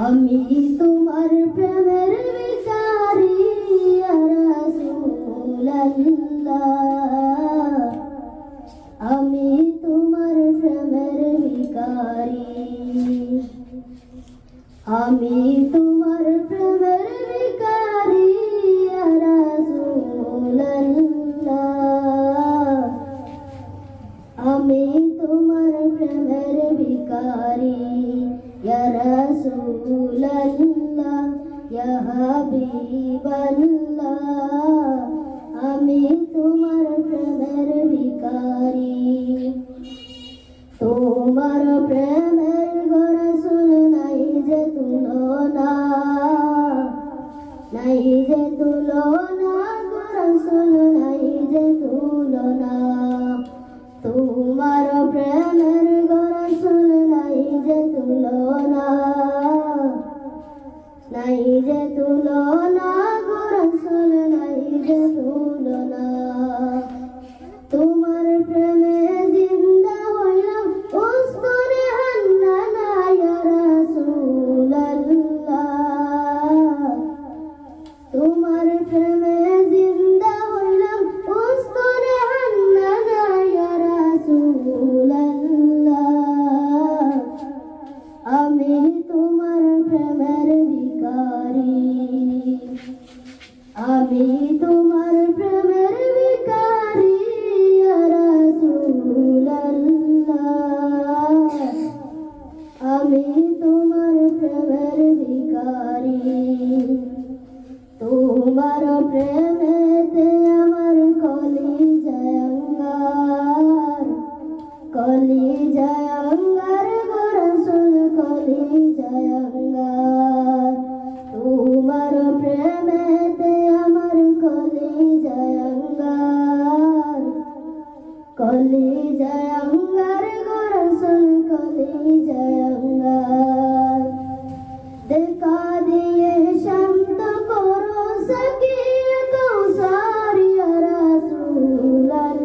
আমি তোমার প্রেমের ভিখারি ইয়া রাসূলুল্লাহ, আমি তোমার প্রেমের ভিখারি, আমি তোমার প্রেমের ভিখারি ইয়া রাসূলুল্লাহ, আমি তোমার প্রেমের ভিখারি ইয়া রাসূলুল্লাহ, ইয়া হাবিবাল্লাহ, আমি তোমার প্রেমের ভিখারি। তোমার প্রেমের গো রাসূল নাই যে তুলনা, নাই যে তুলনা গো রাসূল নাই যে তুলনা। তোমার প্রেমের গো রাসূল নাই যে তুলনা, নাই যে তুলনা গো রাসূল নাই যে তুলনা। তোমার প্রেমে জিন্দা হইলাম উস্তুনে হান্নানা ইয়া রাসূলুল্লাহ, তোমার প্রেমে জিন্দা হইলাম উস্তুনে হান্নানা ইয়া রাসূলুল্লাহ, আমি তোমার প্রেমের ভিখারি, আমি তোমার প্রেমের ভিখারি ইয়া রাসূলুল্লাহ, আমি তোমার প্রেমের ভিখারি। তোমার প্রেমেতে আমার কলিজায় আঙ্গার, কলিজায় আঙ্গার গো রাসূল কলিজায় আঙ্গার। তোমার প্রেমেতে আমার কলিজায় আঙ্গার, কলিজায় আঙ্গার গো রাসূল কলিজায় আঙ্গার। দেখা দিয়ে শান্ত করো সাকিয়ে কৌসার ইয়া রাসূলুল্লাহ,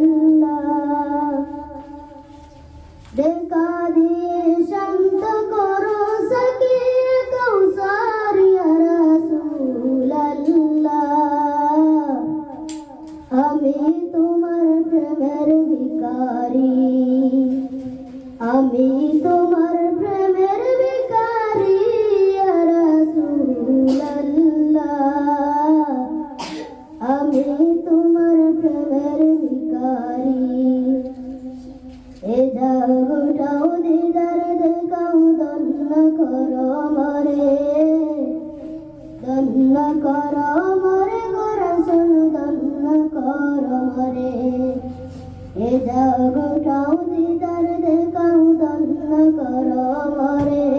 দেখা দিয়ে শান্ত করো সাকিয়ে কৌসার ইয়া রাসূলুল্লাহ, আমি তোমার প্রেমের ভিখারি, আমি তোমার প্রেমের ভিখারি ইয়া রাসূলুল্লাহ, আমি তোমার প্রেমের ভিখারি। এ জগটাও দিদার দেখাও ধন্য করো মরে, ধন্য করো মরে গো রাসূল ধন্য করো মরে। এ জগটাও দিদার দেখাও ধন্য করো মরে,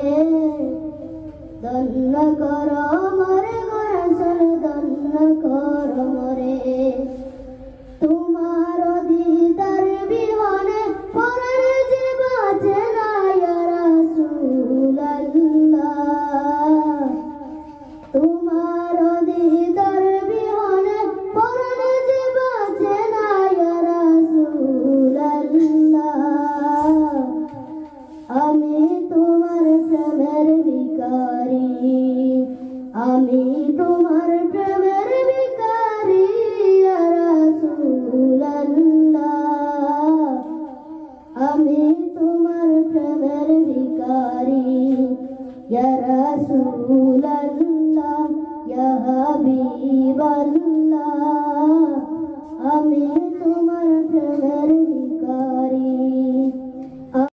ধন্য করো মরে গো রাসূল ধন্য করো মরে। তোমার দিদার বিহনে পরার যে বাঁচে না ইয়া রাসূলুল্লাহ, তোমার দিদার বিহনে পরার যে বাঁচে না ইয়া রাসূলুল্লাহ, আমি তোমার প্রেমের ভিখারি, আমি তোমার প্রেমের ভিখারি ইয়া রাসূলুল্লাহ, আমি তোমার প্রেমের ভিখারি ইয়া রাসূলুল্লাহ, ইয়া হাবিবাল্লাহ।